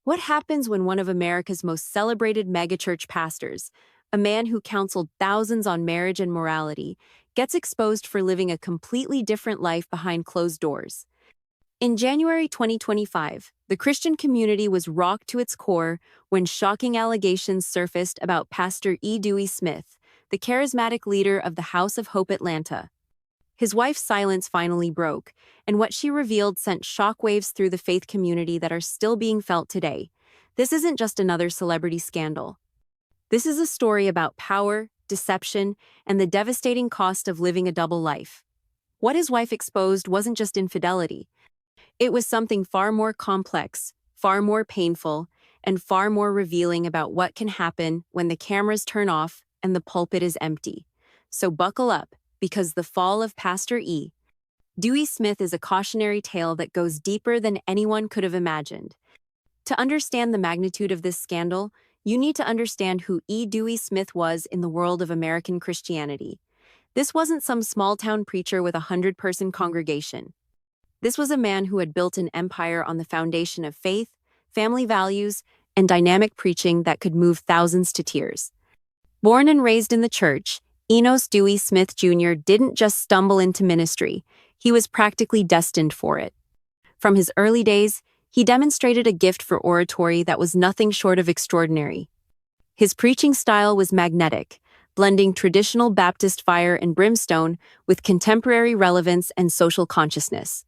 What happens when one of America's most celebrated megachurch pastors, a man who counseled thousands on marriage and morality, gets exposed for living a completely different life behind closed doors? In January 2025, the Christian community was rocked to its core when shocking allegations surfaced about Pastor Dewey Smith, the charismatic leader of the House of Hope Atlanta. His wife's silence finally broke, and what she revealed sent shockwaves through the faith community that are still being felt today. This isn't just another celebrity scandal. This is a story about power, deception, and the devastating cost of living a double life. What his wife exposed wasn't just infidelity. It was something far more complex, far more painful, and far more revealing about what can happen when the cameras turn off and the pulpit is empty. So buckle up, because the fall of Pastor Dewey Smith is a cautionary tale that goes deeper than anyone could have imagined. To understand the magnitude of this scandal, you need to understand who Dewey Smith was in the world of American Christianity. This wasn't some small-town preacher with a 100-person congregation. This was a man who had built an empire on the foundation of faith, family values, and dynamic preaching that could move thousands to tears. Born and raised in the church, Dewey Smith Jr. didn't just stumble into ministry, he was practically destined for it. From his early days, he demonstrated a gift for oratory that was nothing short of extraordinary. His preaching style was magnetic, blending traditional Baptist fire and brimstone with contemporary relevance and social consciousness.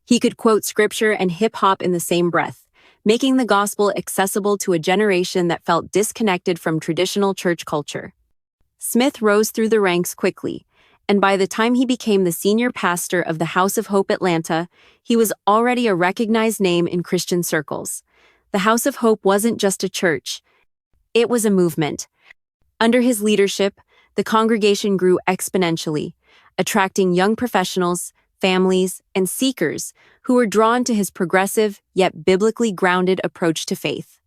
He could quote scripture and hip-hop in the same breath, making the gospel accessible to a generation that felt disconnected from traditional church culture. Smith rose through the ranks quickly, and by the time he became the senior pastor of the House of Hope Atlanta, he was already a recognized name in Christian circles. The House of Hope wasn't just a church, it was a movement. Under his leadership, the congregation grew exponentially, attracting young professionals, families, and seekers who were drawn to his progressive yet biblically grounded approach to faith.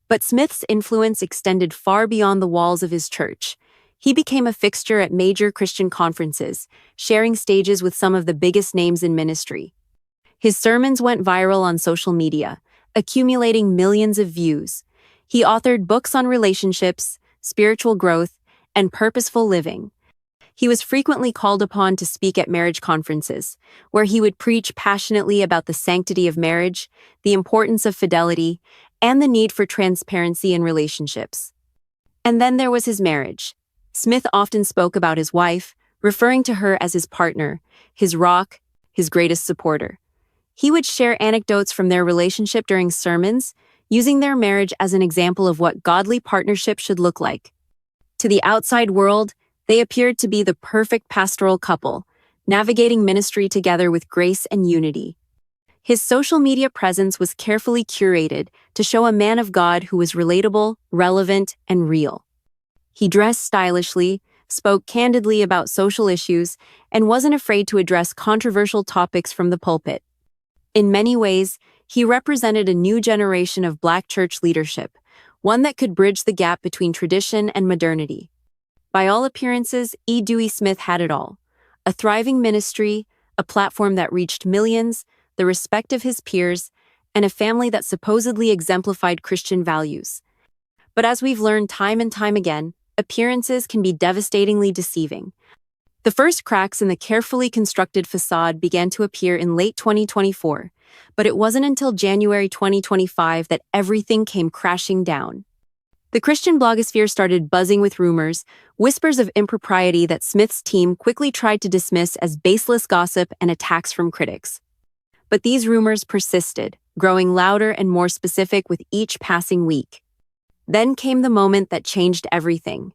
But Smith's influence extended far beyond the walls of his church. He became a fixture at major Christian conferences, sharing stages with some of the biggest names in ministry. His sermons went viral on social media, accumulating millions of views. He authored books on relationships, spiritual growth, and purposeful living. He was frequently called upon to speak at marriage conferences, where he would preach passionately about the sanctity of marriage, the importance of fidelity, and the need for transparency in relationships. And then there was his marriage. Smith often spoke about his wife, referring to her as his partner, his rock, his greatest supporter. He would share anecdotes from their relationship during sermons, using their marriage as an example of what godly partnership should look like. To the outside world, they appeared to be the perfect pastoral couple, navigating ministry together with grace and unity. His social media presence was carefully curated to show a man of God who was relatable, relevant, and real. He dressed stylishly, spoke candidly about social issues, and wasn't afraid to address controversial topics from the pulpit. In many ways, he represented a new generation of Black church leadership, one that could bridge the gap between tradition and modernity. By all appearances, Dewey Smith had it all: a thriving ministry, a platform that reached millions, the respect of his peers, and a family that supposedly exemplified Christian values. But as we've learned time and time again, appearances can be devastatingly deceiving. The first cracks in the carefully constructed facade began to appear in late 2024, but it wasn't until January 2025 that everything came crashing down. The Christian blogosphere started buzzing with rumors, whispers of impropriety that Smith's team quickly tried to dismiss as baseless gossip and attacks from critics. But these rumors persisted, growing louder and more specific with each passing week. Then came the moment that changed everything.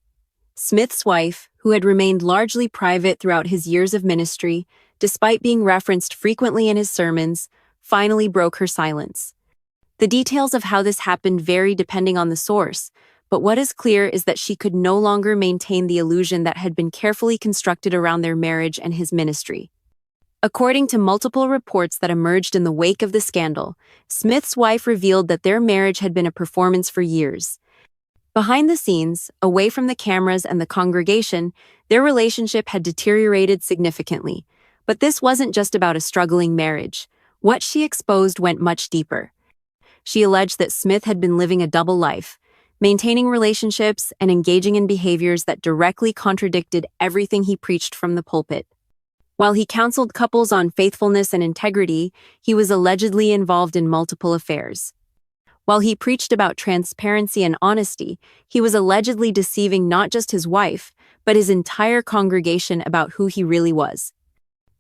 Smith's wife, who had remained largely private throughout his years of ministry, despite being referenced frequently in his sermons, finally broke her silence. The details of how this happened vary depending on the source, but what is clear is that she could no longer maintain the illusion that had been carefully constructed around their marriage and his ministry. According to multiple reports that emerged in the wake of the scandal, Smith's wife revealed that their marriage had been a performance for years. Behind the scenes, away from the cameras and the congregation, their relationship had deteriorated significantly. But this wasn't just about a struggling marriage. What she exposed went much deeper. She alleged that Smith had been living a double life, maintaining relationships and engaging in behaviors that directly contradicted everything he preached from the pulpit. While he counseled couples on faithfulness and integrity, he was allegedly involved in multiple affairs. While he preached about transparency and honesty, he was allegedly deceiving not just his wife, but his entire congregation about who he really was.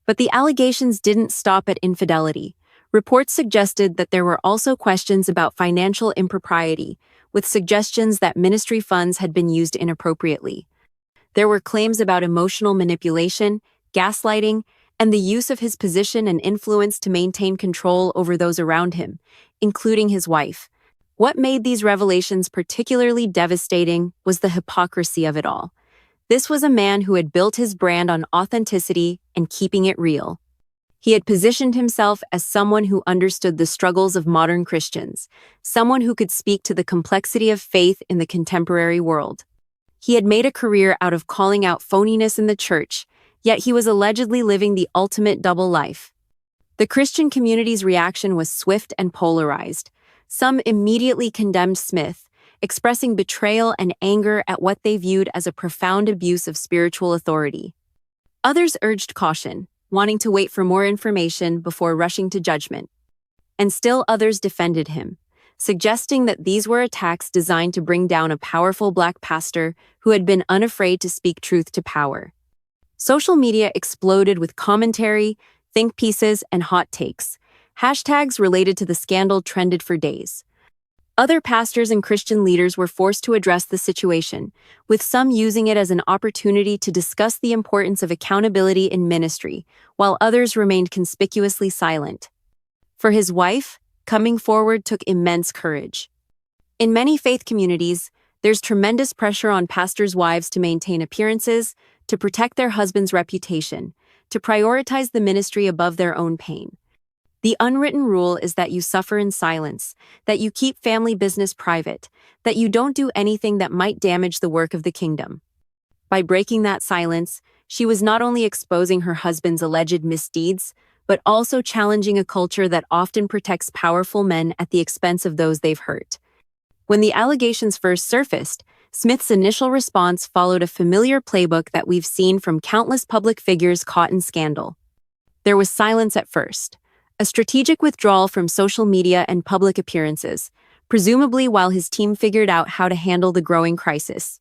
But the allegations didn't stop at infidelity. Reports suggested that there were also questions about financial impropriety, with suggestions that ministry funds had been used inappropriately. There were claims about emotional manipulation, gaslighting, and the use of his position and influence to maintain control over those around him, including his wife. What made these revelations particularly devastating was the hypocrisy of it all. This was a man who had built his brand on authenticity and keeping it real. He had positioned himself as someone who understood the struggles of modern Christians, someone who could speak to the complexity of faith in the contemporary world. He had made a career out of calling out phoniness in the church, yet he was allegedly living the ultimate double life. The Christian community's reaction was swift and polarized. Some immediately condemned Smith, expressing betrayal and anger at what they viewed as a profound abuse of spiritual authority. Others urged caution, wanting to wait for more information before rushing to judgment. And still others defended him, suggesting that these were attacks designed to bring down a powerful Black pastor who had been unafraid to speak truth to power. Social media exploded with commentary, think pieces, and hot takes. Hashtags related to the scandal trended for days. Other pastors and Christian leaders were forced to address the situation, with some using it as an opportunity to discuss the importance of accountability in ministry, while others remained conspicuously silent. For his wife, coming forward took immense courage. In many faith communities, there's tremendous pressure on pastors' wives to maintain appearances, to protect their husband's reputation, to prioritize the ministry above their own pain. The unwritten rule is that you suffer in silence, that you keep family business private, that you don't do anything that might damage the work of the kingdom. By breaking that silence, she was not only exposing her husband's alleged misdeeds, but also challenging a culture that often protects powerful men at the expense of those they've hurt. When the allegations first surfaced, Smith's initial response followed a familiar playbook that we've seen from countless public figures caught in scandal. There was silence at first. A strategic withdrawal from social media and public appearances, presumably while his team figured out how to handle the growing crisis.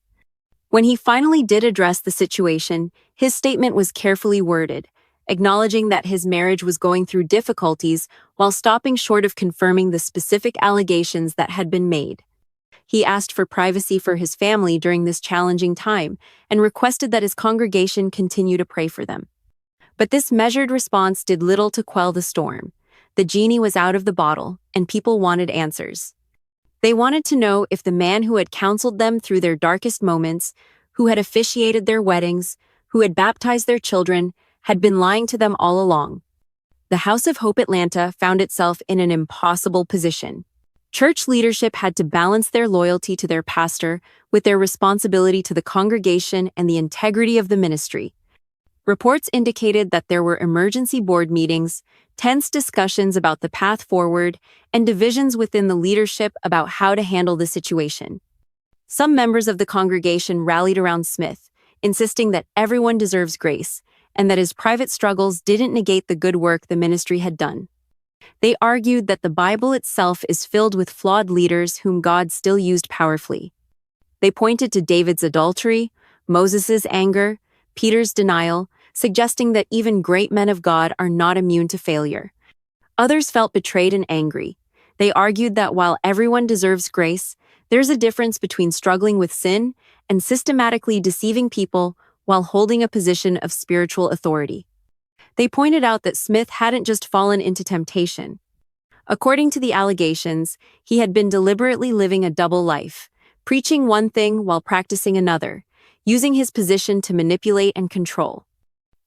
When he finally did address the situation, his statement was carefully worded, acknowledging that his marriage was going through difficulties while stopping short of confirming the specific allegations that had been made. He asked for privacy for his family during this challenging time and requested that his congregation continue to pray for them. But this measured response did little to quell the storm. The genie was out of the bottle, and people wanted answers. They wanted to know if the man who had counseled them through their darkest moments, who had officiated their weddings, who had baptized their children, had been lying to them all along. The House of Hope Atlanta found itself in an impossible position. Church leadership had to balance their loyalty to their pastor with their responsibility to the congregation and the integrity of the ministry. Reports indicated that there were emergency board meetings, tense discussions about the path forward, and divisions within the leadership about how to handle the situation. Some members of the congregation rallied around Smith, insisting that everyone deserves grace, and that his private struggles didn't negate the good work the ministry had done. They argued that the Bible itself is filled with flawed leaders whom God still used powerfully. They pointed to David's adultery, Moses' anger, Peter's denial, suggesting that even great men of God are not immune to failure. Others felt betrayed and angry. They argued that while everyone deserves grace, there's a difference between struggling with sin and systematically deceiving people while holding a position of spiritual authority. They pointed out that Smith hadn't just fallen into temptation. According to the allegations, he had been deliberately living a double life, preaching one thing while practicing another, using his position to manipulate and control.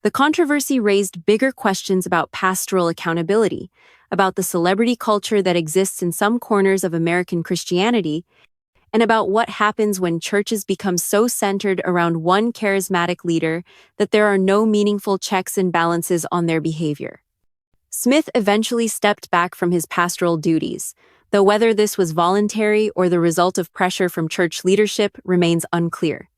The controversy raised bigger questions about pastoral accountability, about the celebrity culture that exists in some corners of American Christianity, and about what happens when churches become so centered around one charismatic leader that there are no meaningful checks and balances on their behavior. Smith eventually stepped back from his pastoral duties, though whether this was voluntary or the result of pressure from church leadership remains unclear.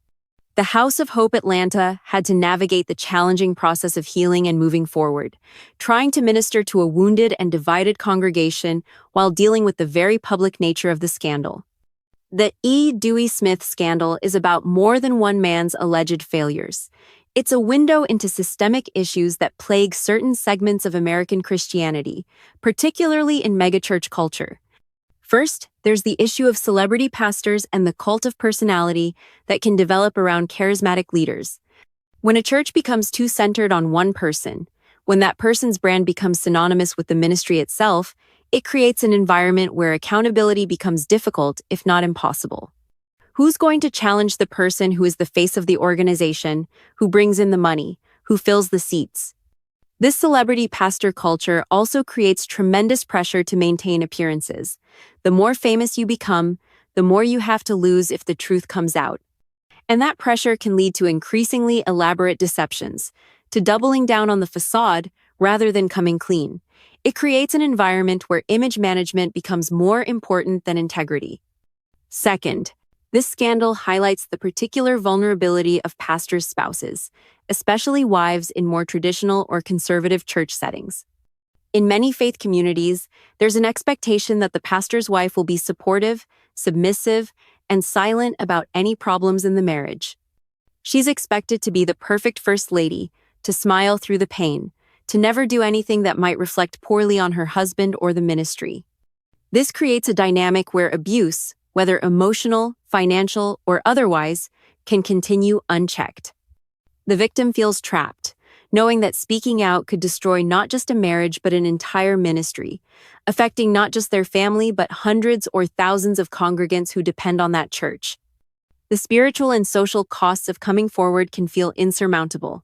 The House of Hope Atlanta had to navigate the challenging process of healing and moving forward, trying to minister to a wounded and divided congregation while dealing with the very public nature of the scandal. The Dewey Smith scandal is about more than one man's alleged failures. It's a window into systemic issues that plague certain segments of American Christianity, particularly in megachurch culture. First, there's the issue of celebrity pastors and the cult of personality that can develop around charismatic leaders. When a church becomes too centered on one person, when that person's brand becomes synonymous with the ministry itself, it creates an environment where accountability becomes difficult, if not impossible. Who's going to challenge the person who is the face of the organization, who brings in the money, who fills the seats? This celebrity pastor culture also creates tremendous pressure to maintain appearances. The more famous you become, the more you have to lose if the truth comes out. And that pressure can lead to increasingly elaborate deceptions, to doubling down on the facade rather than coming clean. It creates an environment where image management becomes more important than integrity. Second, this scandal highlights the particular vulnerability of pastors' spouses, especially wives in more traditional or conservative church settings. In many faith communities, there's an expectation that the pastor's wife will be supportive, submissive, and silent about any problems in the marriage. She's expected to be the perfect first lady, to smile through the pain, to never do anything that might reflect poorly on her husband or the ministry. This creates a dynamic where abuse, whether emotional, financial, or otherwise, can continue unchecked. The victim feels trapped, knowing that speaking out could destroy not just a marriage but an entire ministry, affecting not just their family but hundreds or thousands of congregants who depend on that church. The spiritual and social costs of coming forward can feel insurmountable.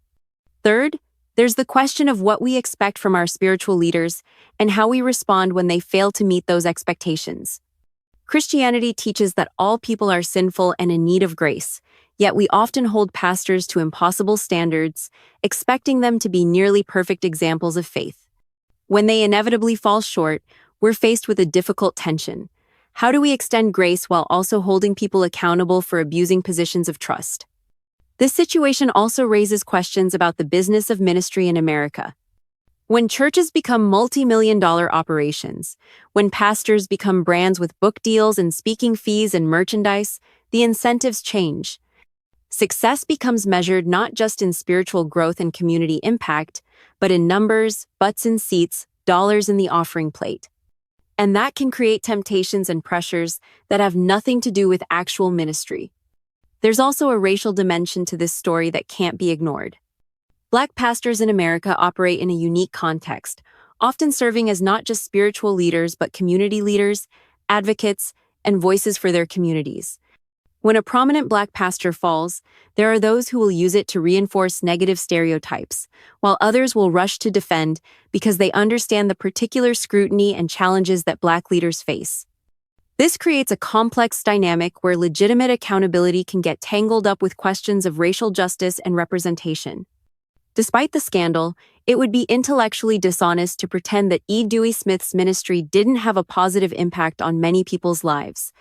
Third, there's the question of what we expect from our spiritual leaders and how we respond when they fail to meet those expectations. Christianity teaches that all people are sinful and in need of grace, yet we often hold pastors to impossible standards, expecting them to be nearly perfect examples of faith. When they inevitably fall short, we're faced with a difficult tension. How do we extend grace while also holding people accountable for abusing positions of trust? This situation also raises questions about the business of ministry in America. When churches become multi-million-dollar operations, when pastors become brands with book deals and speaking fees and merchandise, the incentives change. Success becomes measured not just in spiritual growth and community impact, but in numbers, butts in seats, dollars in the offering plate. And that can create temptations and pressures that have nothing to do with actual ministry. There's also a racial dimension to this story that can't be ignored. Black pastors in America operate in a unique context, often serving as not just spiritual leaders but community leaders, advocates, and voices for their communities. When a prominent Black pastor falls, there are those who will use it to reinforce negative stereotypes, while others will rush to defend because they understand the particular scrutiny and challenges that Black leaders face. This creates a complex dynamic where legitimate accountability can get tangled up with questions of racial justice and representation. Despite the scandal, it would be intellectually dishonest to pretend that Dewey Smith's ministry didn't have a positive impact on many people's lives.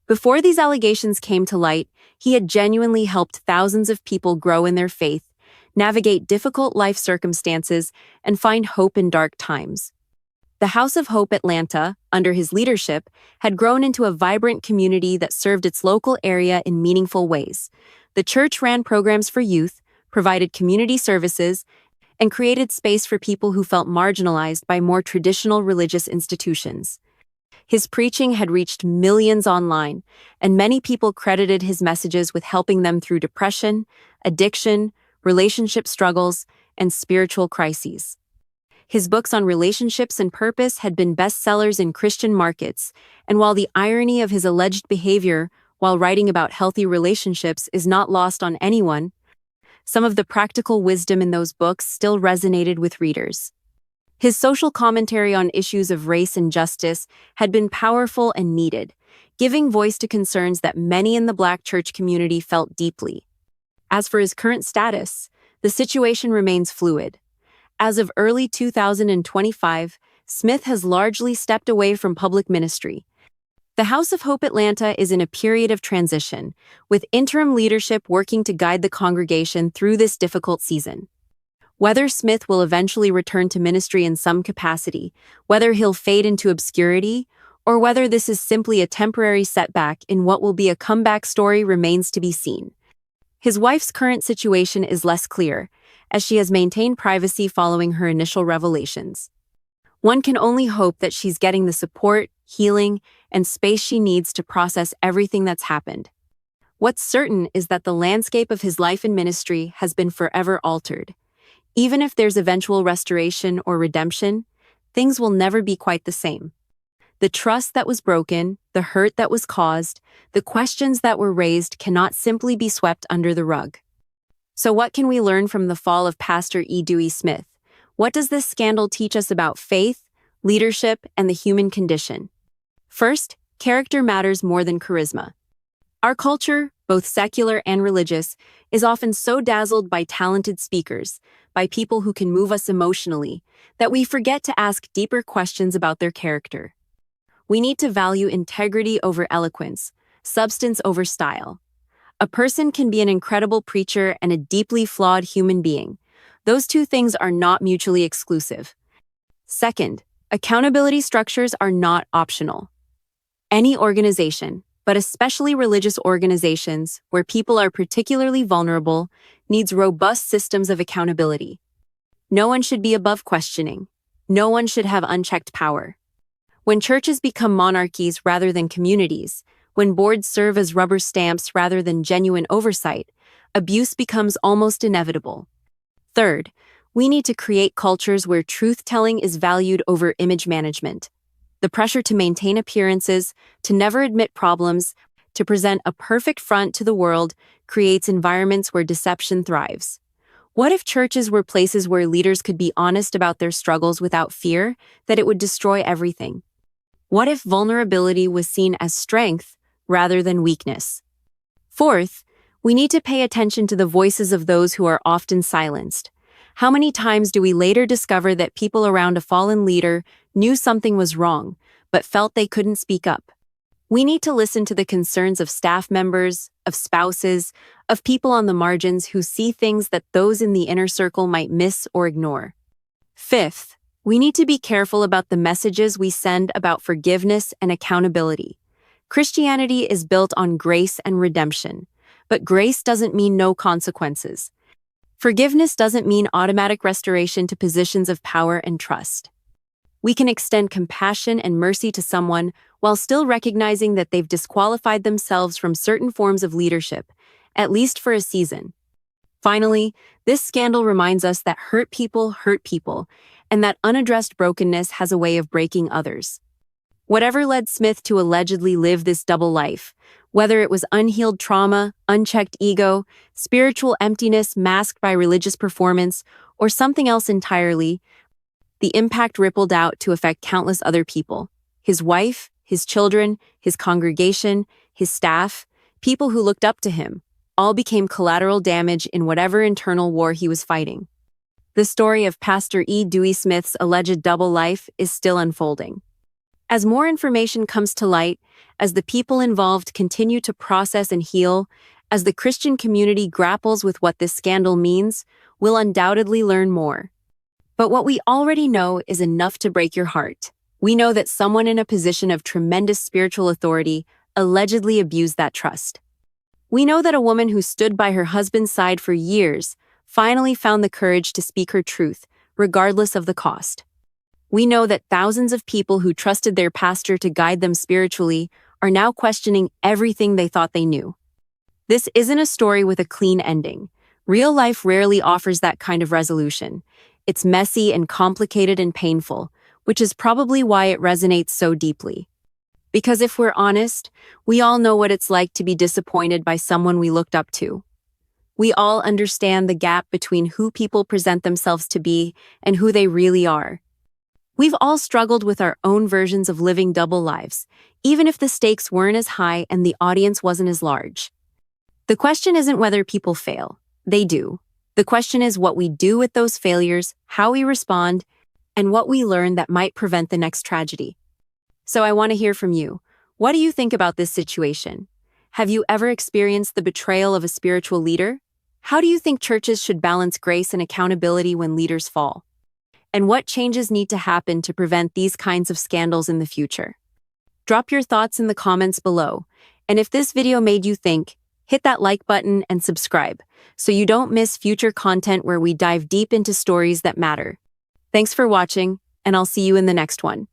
Before these allegations came to light, he had genuinely helped thousands of people grow in their faith, navigate difficult life circumstances, and find hope in dark times. The House of Hope Atlanta, under his leadership, had grown into a vibrant community that served its local area in meaningful ways. The church ran programs for youth, provided community services, and created space for people who felt marginalized by more traditional religious institutions. His preaching had reached millions online, and many people credited his messages with helping them through depression, addiction, relationship struggles, and spiritual crises. His books on relationships and purpose had been bestsellers in Christian markets, and while the irony of his alleged behavior while writing about healthy relationships is not lost on anyone, some of the practical wisdom in those books still resonated with readers. His social commentary on issues of race and justice had been powerful and needed, giving voice to concerns that many in the Black church community felt deeply. As for his current status, the situation remains fluid. As of early 2025, Smith has largely stepped away from public ministry. The House of Hope Atlanta is in a period of transition, with interim leadership working to guide the congregation through this difficult season. Whether Smith will eventually return to ministry in some capacity, whether he'll fade into obscurity, or whether this is simply a temporary setback in what will be a comeback story remains to be seen. His wife's current situation is less clear, as she has maintained privacy following her initial revelations. One can only hope that she's getting the support, healing, and space she needs to process everything that's happened. What's certain is that the landscape of his life and ministry has been forever altered. Even if there's eventual restoration or redemption, things will never be quite the same. The trust that was broken, the hurt that was caused, the questions that were raised cannot simply be swept under the rug. So what can we learn from the fall of Pastor Dewey Smith? What does this scandal teach us about faith, leadership, and the human condition? First, character matters more than charisma. Our culture, both secular and religious, is often so dazzled by talented speakers, by people who can move us emotionally, that we forget to ask deeper questions about their character. We need to value integrity over eloquence, substance over style. A person can be an incredible preacher and a deeply flawed human being. Those two things are not mutually exclusive. Second, accountability structures are not optional. Any organization, but especially religious organizations where people are particularly vulnerable, needs robust systems of accountability. No one should be above questioning. No one should have unchecked power. When churches become monarchies rather than communities, when boards serve as rubber stamps rather than genuine oversight, abuse becomes almost inevitable. Third, we need to create cultures where truth-telling is valued over image management. The pressure to maintain appearances, to never admit problems, to present a perfect front to the world creates environments where deception thrives. What if churches were places where leaders could be honest about their struggles without fear that it would destroy everything? What if vulnerability was seen as strength rather than weakness? Fourth, we need to pay attention to the voices of those who are often silenced. How many times do we later discover that people around a fallen leader knew something was wrong, but felt they couldn't speak up? We need to listen to the concerns of staff members, of spouses, of people on the margins who see things that those in the inner circle might miss or ignore. Fifth, we need to be careful about the messages we send about forgiveness and accountability. Christianity is built on grace and redemption, but grace doesn't mean no consequences. Forgiveness doesn't mean automatic restoration to positions of power and trust. We can extend compassion and mercy to someone while still recognizing that they've disqualified themselves from certain forms of leadership, at least for a season. Finally, this scandal reminds us that hurt people, and that unaddressed brokenness has a way of breaking others. Whatever led Smith to allegedly live this double life, whether it was unhealed trauma, unchecked ego, spiritual emptiness masked by religious performance, or something else entirely, the impact rippled out to affect countless other people. His wife, his children, his congregation, his staff, people who looked up to him, all became collateral damage in whatever internal war he was fighting. The story of Pastor Dewey Smith's alleged double life is still unfolding. As more information comes to light, as the people involved continue to process and heal, as the Christian community grapples with what this scandal means, we'll undoubtedly learn more. But what we already know is enough to break your heart. We know that someone in a position of tremendous spiritual authority allegedly abused that trust. We know that a woman who stood by her husband's side for years finally found the courage to speak her truth, regardless of the cost. We know that thousands of people who trusted their pastor to guide them spiritually are now questioning everything they thought they knew. This isn't a story with a clean ending. Real life rarely offers that kind of resolution. It's messy and complicated and painful, which is probably why it resonates so deeply. Because if we're honest, we all know what it's like to be disappointed by someone we looked up to. We all understand the gap between who people present themselves to be and who they really are. We've all struggled with our own versions of living double lives, even if the stakes weren't as high and the audience wasn't as large. The question isn't whether people fail. They do. The question is what we do with those failures, how we respond, and what we learn that might prevent the next tragedy. So I want to hear from you. What do you think about this situation? Have you ever experienced the betrayal of a spiritual leader? How do you think churches should balance grace and accountability when leaders fall? And what changes need to happen to prevent these kinds of scandals in the future? Drop your thoughts in the comments below. And if this video made you think, hit that like button and subscribe so you don't miss future content where we dive deep into stories that matter. Thanks for watching, and I'll see you in the next one.